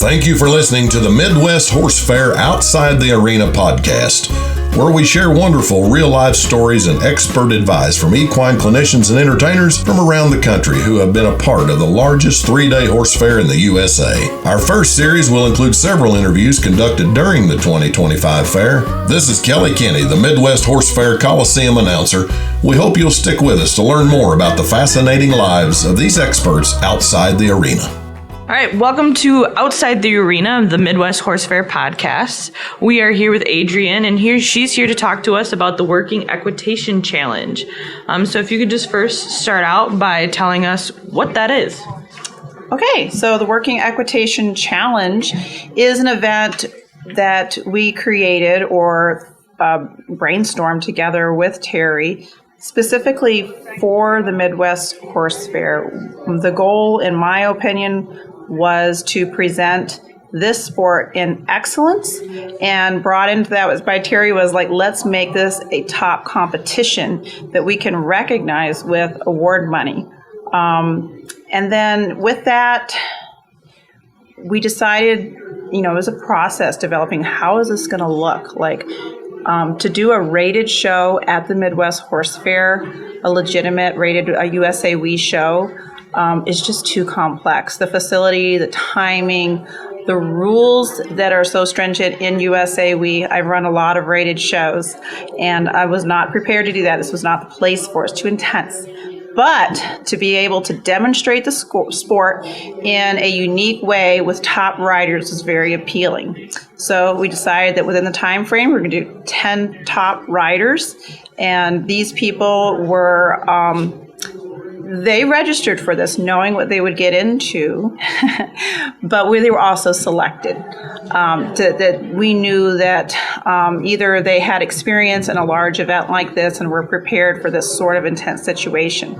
Thank you for listening to the Midwest Horse Fair Outside the Arena podcast, where we share wonderful real-life stories and expert advice from equine clinicians and entertainers from around the country who have been a part of the largest three-day horse fair in the USA. Our first series will include several interviews conducted during the 2025 fair. This is Kelly Kenny, the Midwest Horse Fair Coliseum announcer. We hope you'll stick with us to learn more about the fascinating lives of these experts outside the arena. All right, welcome to Outside the Arena, the Midwest Horse Fair podcast. We are here with Adrienne, and she's here to talk to us about the Working Equitation Challenge. So if you could just first start out by telling us what that is. Okay, so the Working Equitation Challenge is an event that we created or brainstormed together with Terry specifically for the Midwest Horse Fair. The goal, in my opinion, was to present this sport in excellence, and brought into that was by Terry was like, let's make this a top competition that we can recognize with award money. And then with that, we decided, it was a process developing, how is this going to look like? To do a rated show at the Midwest Horse Fair, a legitimate rated USAW show, is just too complex. The facility, the timing, the rules that are so stringent in USAW. I've run a lot of rated shows, and I was not prepared to do that. This was not the place for us, too intense. But to be able to demonstrate the sport in a unique way with top riders is very appealing. So we decided that within the time frame, we're going to do 10 top riders, and these people were they registered for this knowing what they would get into, but they were also selected. That we knew that either they had experience in a large event like this and were prepared for this sort of intense situation.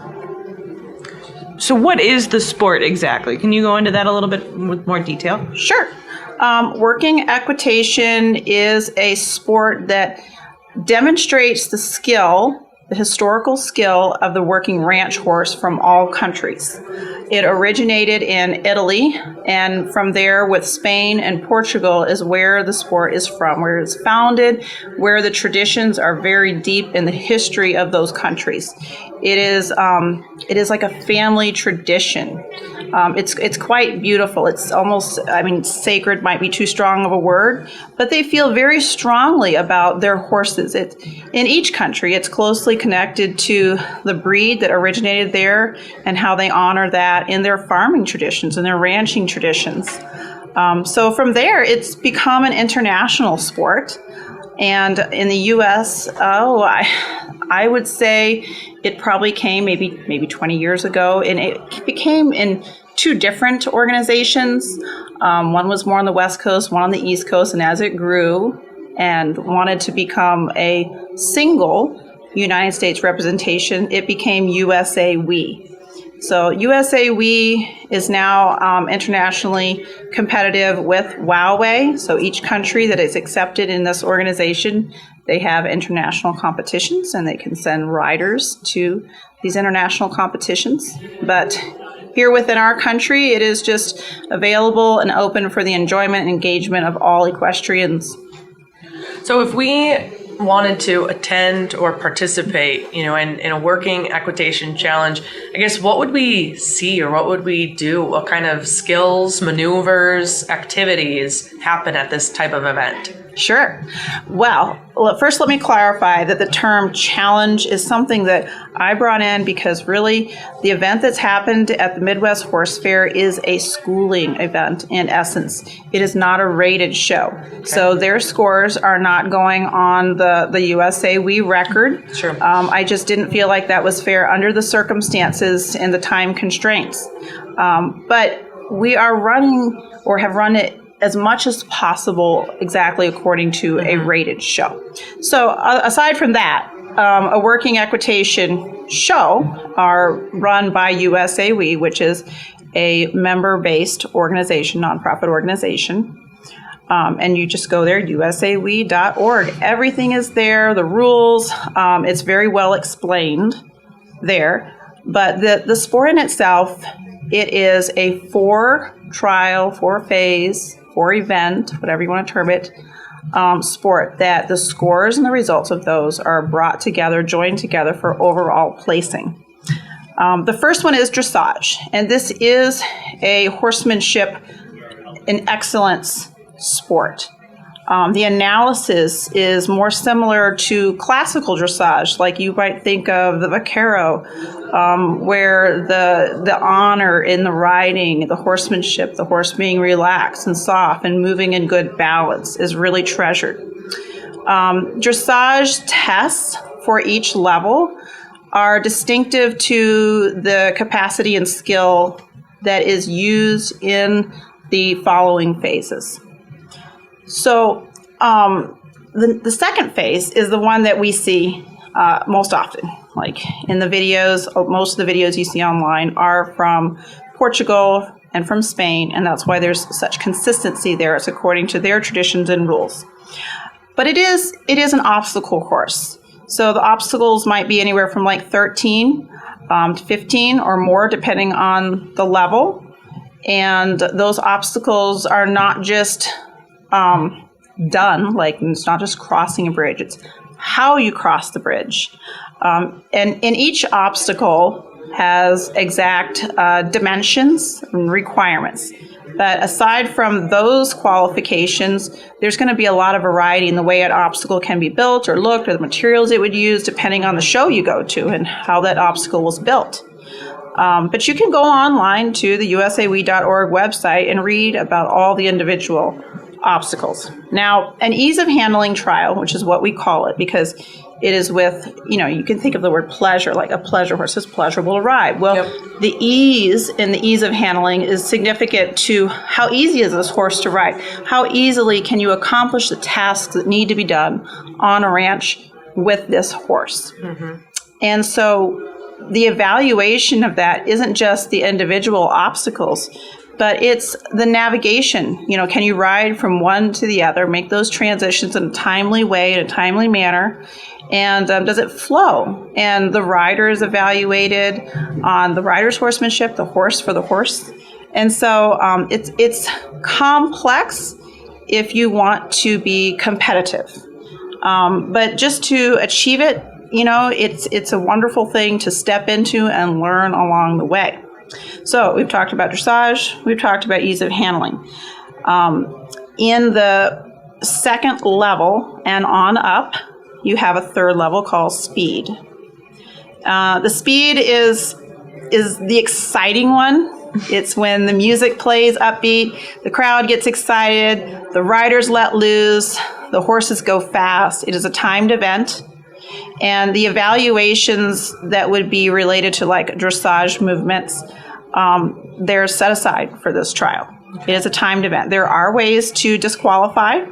So what is the sport exactly? Can you go into that a little bit with more detail? Sure. Working equitation is a sport that demonstrates the historical skill of the working ranch horse from all countries. It originated in Italy, and from there with Spain and Portugal is where the sport is from, where it's founded, where the traditions are very deep in the history of those countries. It is like a family tradition. It's quite beautiful. It's almost, sacred might be too strong of a word, but they feel very strongly about their horses. In each country, it's closely connected to the breed that originated there and how they honor that in their farming traditions and their ranching traditions. So from there, it's become an international sport. And in the U.S., I would say it probably came maybe 20 years ago, and it became in two different organizations. One was more on the West Coast, one on the East Coast, and as it grew and wanted to become a single United States representation, it became USAW. So USAW is now internationally competitive with WOWA. So each country that is accepted in this organization, they have international competitions, and they can send riders to these international competitions. But here within our country, it is just available and open for the enjoyment and engagement of all equestrians. So if we wanted to attend or participate, in a working equitation challenge, I guess what would we see or what would we do? What kind of skills, maneuvers, activities happen at this type of event? Sure. Well, first let me clarify that the term challenge is something that I brought in because really the event that's happened at the Midwest Horse Fair is a schooling event in essence. It is not a rated show. Okay. So their scores are not going on the USAW record. Sure. I just didn't feel like that was fair under the circumstances and the time constraints. But we are running or have run it as much as possible exactly according to a rated show. So aside from that, a working equitation show are run by USAW, which is a member-based organization, nonprofit organization. And you just go there, usaw.org. Everything is there, the rules. It's very well explained there. But the sport in itself It is a 4-trial, 4-phase, 4-event, whatever you want to term it, sport that the scores and the results of those are brought together, joined together for overall placing. The first one is dressage, and this is a horsemanship and excellence sport. The analysis is more similar to classical dressage, like you might think of the vaquero, where the honor in the riding, the horsemanship, the horse being relaxed and soft and moving in good balance is really treasured. Dressage tests for each level are distinctive to the capacity and skill that is used in the following phases. So the second phase is the one that we see most often. Like in the videos, most of the videos you see online are from Portugal and from Spain, and that's why there's such consistency there. It's according to their traditions and rules. But it is an obstacle course. So the obstacles might be anywhere from like 13 to 15 or more, depending on the level. And those obstacles are not just done, like it's not just crossing a bridge, it's how you cross the bridge. And each obstacle has exact dimensions and requirements. But aside from those qualifications, there's going to be a lot of variety in the way an obstacle can be built or looked, or the materials it would use, depending on the show you go to and how that obstacle was built. But you can go online to the usawe.org website and read about all the individual obstacles. Now, an ease of handling trial, which is what we call it, because it is with, you can think of the word pleasure, like a pleasure horse is pleasurable to ride. Well, The ease and the ease of handling is significant to how easy is this horse to ride? How easily can you accomplish the tasks that need to be done on a ranch with this horse? Mm-hmm. And so the evaluation of that isn't just the individual obstacles, but it's the navigation. Can you ride from one to the other, make those transitions in a timely way, in a timely manner? And does it flow? And the rider is evaluated on the rider's horsemanship, the horse for the horse. And so it's complex if you want to be competitive. But just to achieve it, it's a wonderful thing to step into and learn along the way. So we've talked about dressage, we've talked about ease of handling. In the second level and on up, you have a third level called speed. The speed is the exciting one. It's when the music plays upbeat, the crowd gets excited, the riders let loose, the horses go fast. It is a timed event. And the evaluations that would be related to like dressage movements, they're set aside for this trial. It is a timed event. There are ways to disqualify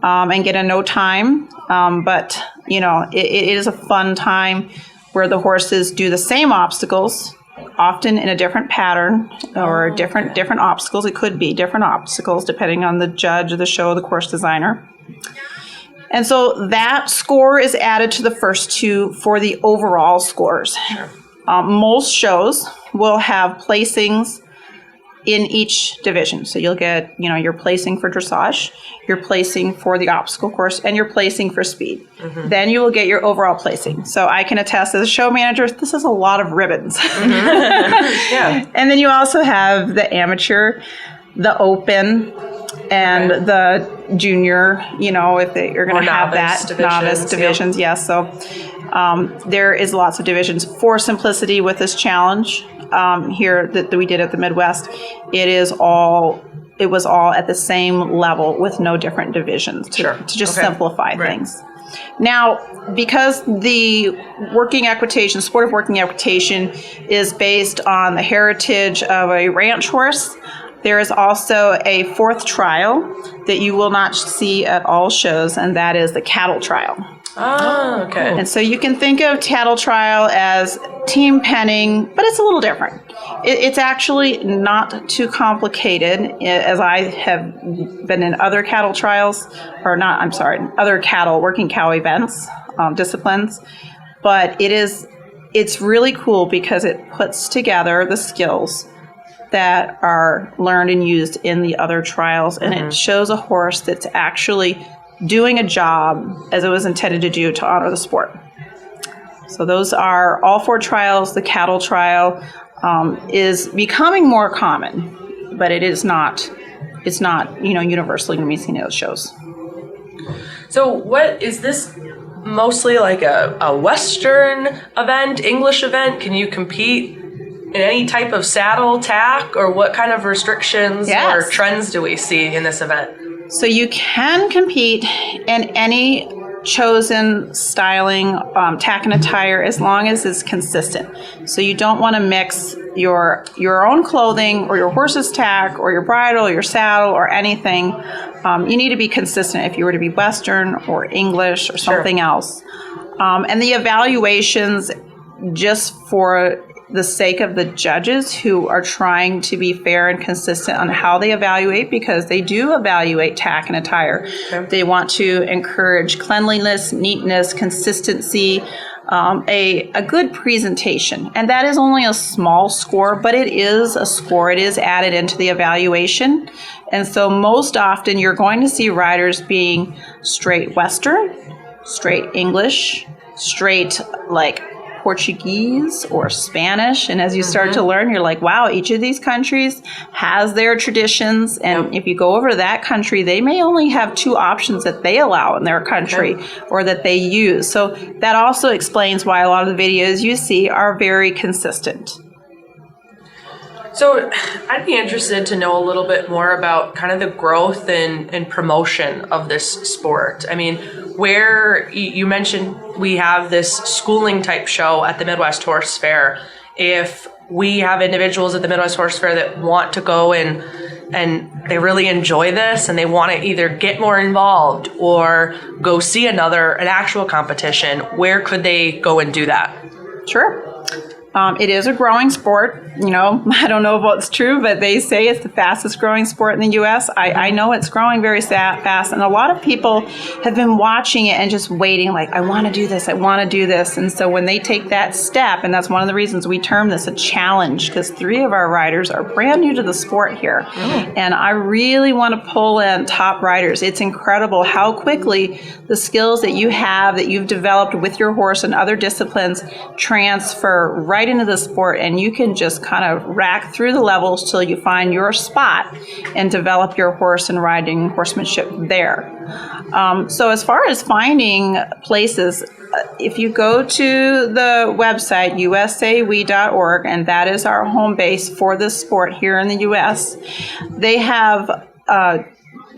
and get a no time, but it is a fun time where the horses do the same obstacles, often in a different pattern or different obstacles. It could be different obstacles depending on the judge of the show, the course designer. And so that score is added to the first two for the overall scores. Sure. Most shows will have placings in each division. So you'll get, your placing for dressage, your placing for the obstacle course, and your placing for speed. Mm-hmm. Then you will get your overall placing. So I can attest as a show manager, this is a lot of ribbons. Mm-hmm. Yeah. And then you also have the amateur, the open, and the junior, if you're going to have that, novice divisions. Yes. So there is lots of divisions. For simplicity with this challenge here that we did at the Midwest, it was all at the same level with no different divisions to just simplify things. Now, because the sport of working equitation is based on the heritage of a ranch horse, there is also a fourth trial that you will not see at all shows, and that is the cattle trial. Oh, okay. And so you can think of cattle trial as team penning, but it's a little different. It's actually not too complicated, as I have been in other cattle trials, other working cow events, disciplines. But it's really cool because it puts together the skills that are learned and used in the other trials. And it shows a horse that's actually doing a job as it was intended to do to honor the sport. So those are all 4 trials. The cattle trial is becoming more common, but it's not universally going to be seen at shows. So what is this mostly like a Western event, English event? Can you compete in any type of saddle, tack, or what kind of restrictions or trends do we see in this event? So you can compete in any chosen styling, tack and attire, as long as it's consistent. So you don't want to mix your own clothing or your horse's tack or your bridle or your saddle or anything. You need to be consistent if you were to be Western or English or something else. And the evaluations, just for the sake of the judges who are trying to be fair and consistent on how they evaluate, because they do evaluate tack and attire. Okay. They want to encourage cleanliness, neatness, consistency, a good presentation. And that is only a small score, but it is a score. It is added into the evaluation. And so most often you're going to see riders being straight Western, straight English, straight like Portuguese or Spanish. And as you start to learn, you're like, wow, each of these countries has their traditions. And if you go over to that country, they may only have 2 options that they allow in their country or that they use. So that also explains why a lot of the videos you see are very consistent. So I'd be interested to know a little bit more about kind of the growth and promotion of this sport. I mean, where you mentioned we have this schooling type show at the Midwest Horse Fair. If we have individuals at the Midwest Horse Fair that want to go and they really enjoy this and they want to either get more involved or go see an actual competition, where could they go and do that? Sure. It is a growing sport. I don't know if it's true, but they say it's the fastest growing sport in the U.S. I know it's growing very fast, and a lot of people have been watching it and just waiting, like, I want to do this, I want to do this. And so when they take that step, and that's one of the reasons we term this a challenge, because 3 of our riders are brand new to the sport here. And I really want to pull in top riders. It's incredible how quickly the skills that you have, that you've developed with your horse and other disciplines, transfer right into the sport, and you can just kind of rack through the levels till you find your spot and develop your horse and riding horsemanship there. So as far as finding places, if you go to the website usawe.org, and that is our home base for this sport here in the U.S., they have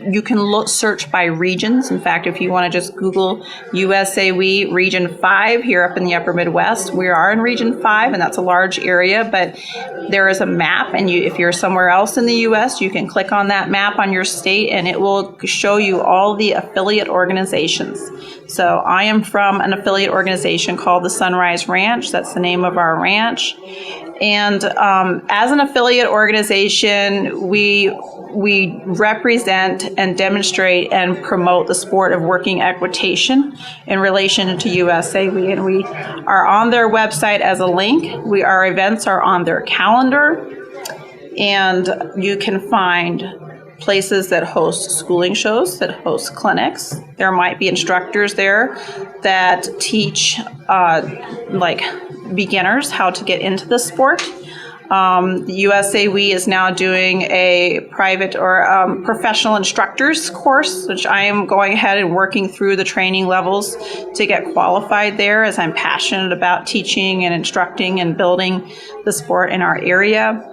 you can search by regions. In fact, if you want to just Google USAWE Region 5 here up in the upper Midwest, we are in Region 5, and that's a large area, but there is a map, and if you're somewhere else in the U.S., you can click on that map on your state, and it will show you all the affiliate organizations. So I am from an affiliate organization called the Sunrise Ranch. That's the name of our ranch. And as an affiliate organization, we represent and demonstrate and promote the sport of working equitation in relation to USAWE. And we are on their website as a link. Our events are on their calendar. And you can find places that host schooling shows, that host clinics. There might be instructors there that teach like beginners how to get into the sport. The USAWE is now doing a private or professional instructors course, which I am going ahead and working through the training levels to get qualified there, as I'm passionate about teaching and instructing and building the sport in our area.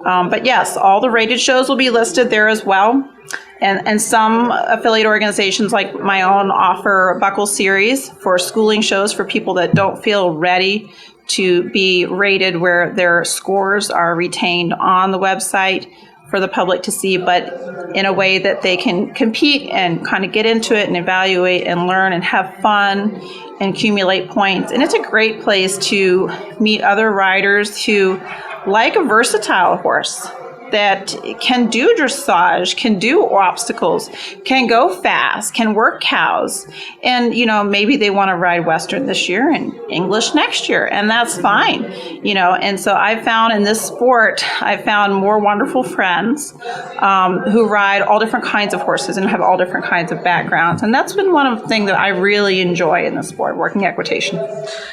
But yes, all the rated shows will be listed there as well. And some affiliate organizations like my own offer a buckle series for schooling shows for people that don't feel ready to be rated, where their scores are retained on the website for the public to see, but in a way that they can compete and kind of get into it and evaluate and learn and have fun and accumulate points. And it's a great place to meet other riders who like a versatile horse. that can do dressage, can do obstacles, can go fast, can work cows. And, maybe they want to ride Western this year and English next year, and that's fine. And so I found in this sport, I found more wonderful friends who ride all different kinds of horses and have all different kinds of backgrounds. And that's been one of the things that I really enjoy in the sport, working equitation.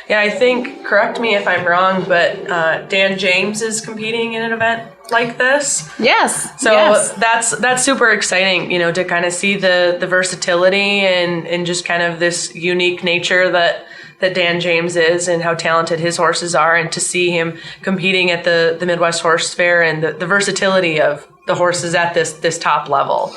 Yeah, I think, correct me if I'm wrong, but Dan James is competing in an event like this. Yes. So yes. that's super exciting, to kind of see the versatility and just kind of this unique nature that Dan James is and how talented his horses are, and to see him competing at the Midwest Horse Fair and the versatility of the horses at this top level.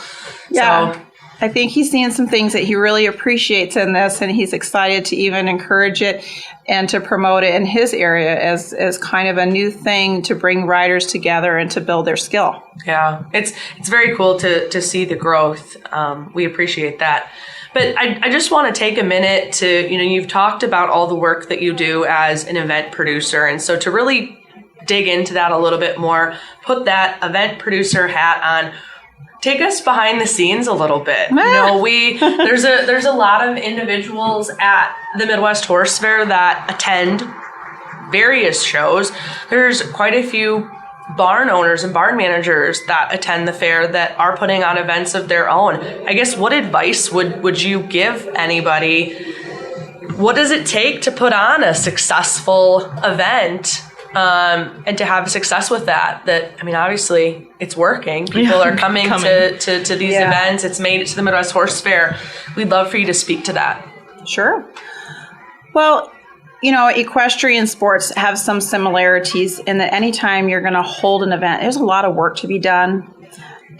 Yeah. So, I think he's seeing some things that he really appreciates in this, and he's excited to even encourage it and to promote it in his area as kind of a new thing to bring riders together and to build their skill. Yeah, it's very cool to see the growth. We appreciate that. But I just want to take a minute to, you've talked about all the work that you do as an event producer. And so to really dig into that a little bit more, put that event producer hat on, take us behind the scenes a little bit. There's a lot of individuals at the Midwest Horse Fair that attend various shows. There's quite a few barn owners and barn managers that attend the fair that are putting on events of their own. I guess, what advice would you give anybody? What does it take to put on a successful event? And to have success with that, obviously it's working. People are coming to these events. It's made it to the Midwest Horse Fair. We'd love for you to speak to that. Sure. Well, equestrian sports have some similarities in that anytime you're going to hold an event, there's a lot of work to be done.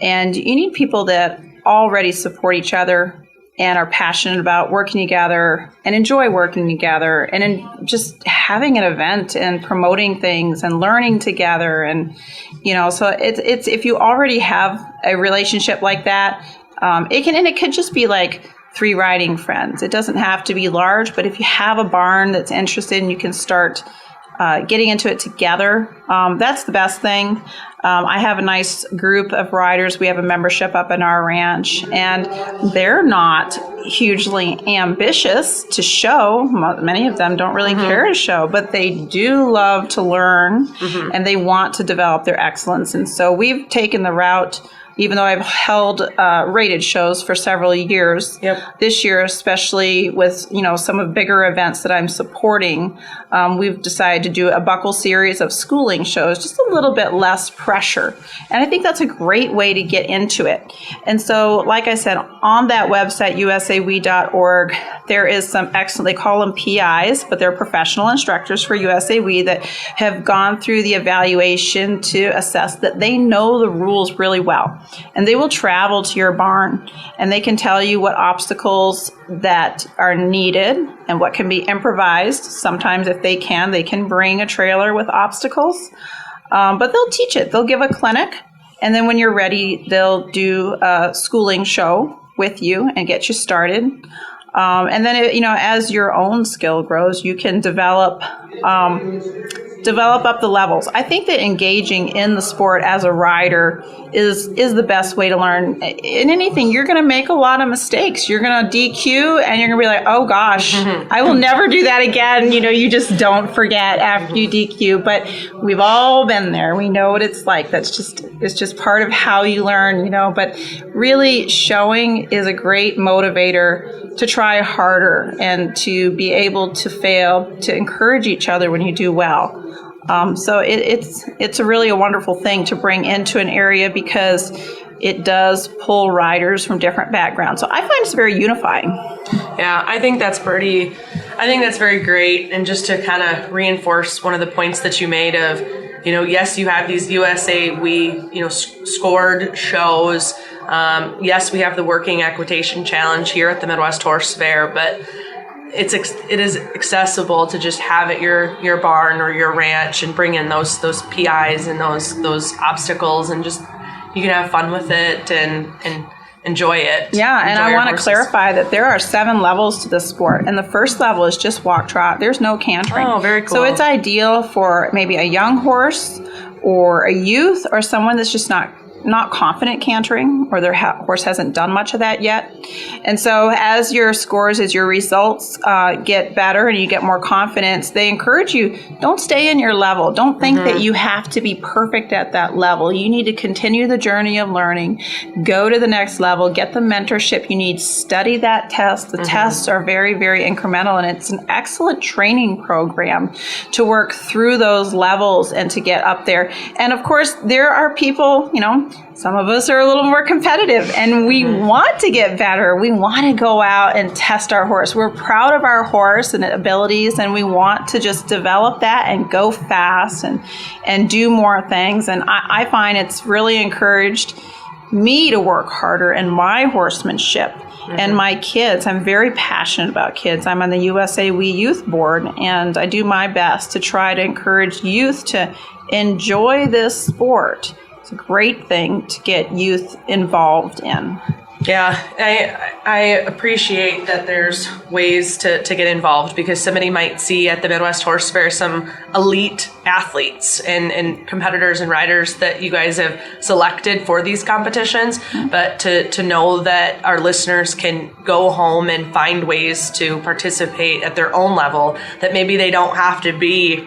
And you need people that already support each other and are passionate about working together and enjoy working together and in just having an event and promoting things and learning together. And, so it's if you already have a relationship like that, it could just be like 3 riding friends. It doesn't have to be large, but if you have a barn that's interested and you can start getting into it together, that's the best thing. I have a nice group of riders. We have a membership up in our ranch, and they're not hugely ambitious to show. Many of them don't really care to show, but they do love to learn, and they want to develop their excellence. And so we've taken the route, even though I've held rated shows for several years. Yep. This year, especially with some of the bigger events that I'm supporting, we've decided to do a buckle series of schooling shows, just a little bit less pressure. And I think that's a great way to get into it. And so, like I said, on that website, usawe.org, there is some excellent, they call them PIs, but they're professional instructors for USAWE that have gone through the evaluation to assess that they know the rules really well. And they will travel to your barn, and they can tell you what obstacles that are needed and what can be improvised. Sometimes if they can bring a trailer with obstacles, but they'll teach it. They'll give a clinic, and then when you're ready, they'll do a schooling show with you and get you started. And then, as your own skill grows, you can develop up the levels. I think that engaging in the sport as a rider is the best way to learn. In anything, you're going to make a lot of mistakes. You're going to DQ, and you're going to be like, oh gosh, I will never do that again. You just don't forget after you DQ. But we've all been there. We know what it's like. It's just part of how you learn, But really, showing is a great motivator to try harder and to be able to fail, to encourage each other when you do well. So it's really a wonderful thing to bring into an area because it does pull riders from different backgrounds. So I find it's very unifying. Yeah, I think that's very great. And just to kind of reinforce one of the points that you made of, yes, you have these USAWE, scored shows. Yes, we have the Working Equitation Challenge here at the Midwest Horse Fair, but it is accessible to just have at your barn or your ranch and bring in those PIs and those obstacles, and just you can have fun with it and enjoy it. Yeah, and I want to clarify that there are 7 levels to this sport, and the first level is just walk trot. There's no cantering. Oh, very cool. So it's ideal for maybe a young horse or a youth or someone that's just not confident cantering, or their horse hasn't done much of that yet. And so as your scores, as your results get better and you get more confidence, they encourage you, don't stay in your level. Don't think that you have to be perfect at that level. You need to continue the journey of learning, go to the next level, get the mentorship you need, study that test. The tests are very, very incremental, and it's an excellent training program to work through those levels and to get up there. And of course, there are people, some of us are a little more competitive, and we want to get better. We want to go out and test our horse. We're proud of our horse and abilities, and we want to just develop that and go fast and do more things. And I find it's really encouraged me to work harder in my horsemanship and my kids. I'm very passionate about kids. I'm on the USA We Youth Board, and I do my best to try to encourage youth to enjoy this sport. It's a great thing to get youth involved in. Yeah, I appreciate that there's ways to get involved, because somebody might see at the Midwest Horse Fair some elite athletes and competitors and riders that you guys have selected for these competitions, but to know that our listeners can go home and find ways to participate at their own level, that maybe they don't have to be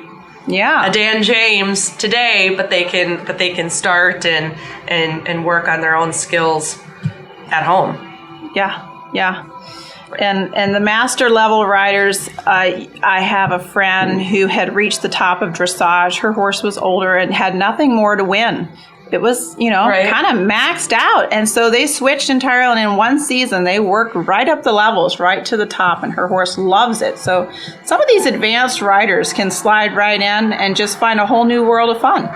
a Dan James today, but they can start and work on their own skills at home. Yeah. And the master level riders, I have a friend who had reached the top of dressage. Her horse was older and had nothing more to win. It was, kind of maxed out. And so they switched entirely. And in one season, they worked right up the levels, right to the top. And her horse loves it. So some of these advanced riders can slide right in and just find a whole new world of fun.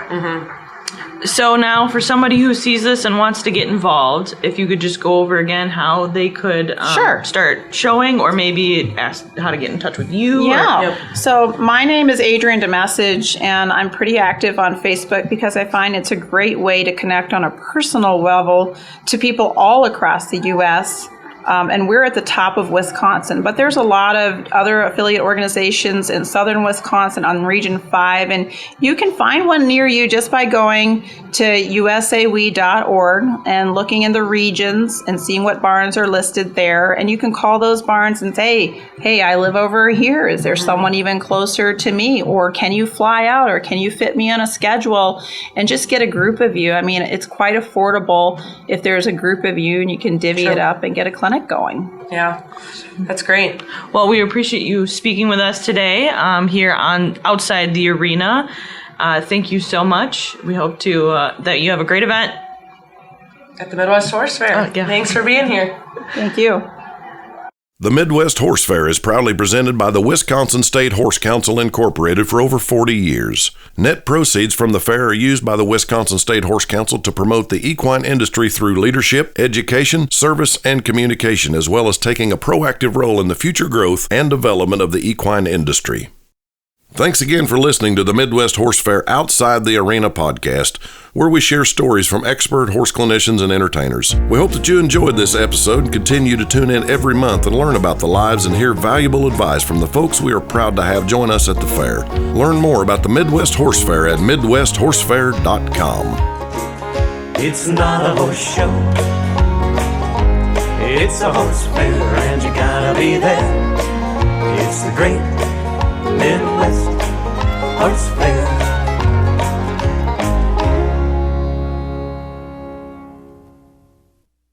So now, for somebody who sees this and wants to get involved, if you could just go over again how they could start showing, or maybe ask how to get in touch with you. So my name is Adrienne Dymesich, and I'm pretty active on Facebook because I find it's a great way to connect on a personal level to people all across the U.S., and we're at the top of Wisconsin, but there's a lot of other affiliate organizations in southern Wisconsin on Region 5, and you can find one near you just by going to usawe.org and looking in the regions and seeing what barns are listed there. And you can call those barns and say, hey, I live over here. Is there someone even closer to me? Or can you fly out? Or can you fit me on a schedule? And just get a group of you. I mean, it's quite affordable if there's a group of you, and you can divvy it up and get a clinic going. Yeah, that's great. Well, we appreciate you speaking with us today here on Outside the Arena. Thank you so much. We hope to that you have a great event at the Midwest Horse Fair. Thanks for being here. Thank you. The Midwest Horse Fair is proudly presented by the Wisconsin State Horse Council Incorporated for over 40 years. Net proceeds from the fair are used by the Wisconsin State Horse Council to promote the equine industry through leadership, education, service, and communication, as well as taking a proactive role in the future growth and development of the equine industry. Thanks again for listening to the Midwest Horse Fair Outside the Arena podcast, where we share stories from expert horse clinicians and entertainers. We hope that you enjoyed this episode and continue to tune in every month and learn about the lives and hear valuable advice from the folks we are proud to have join us at the fair. Learn more about the Midwest Horse Fair at midwesthorsefair.com. It's not a horse show, it's a horse fair, and you gotta be there. It's the great Midwest Horse Fair.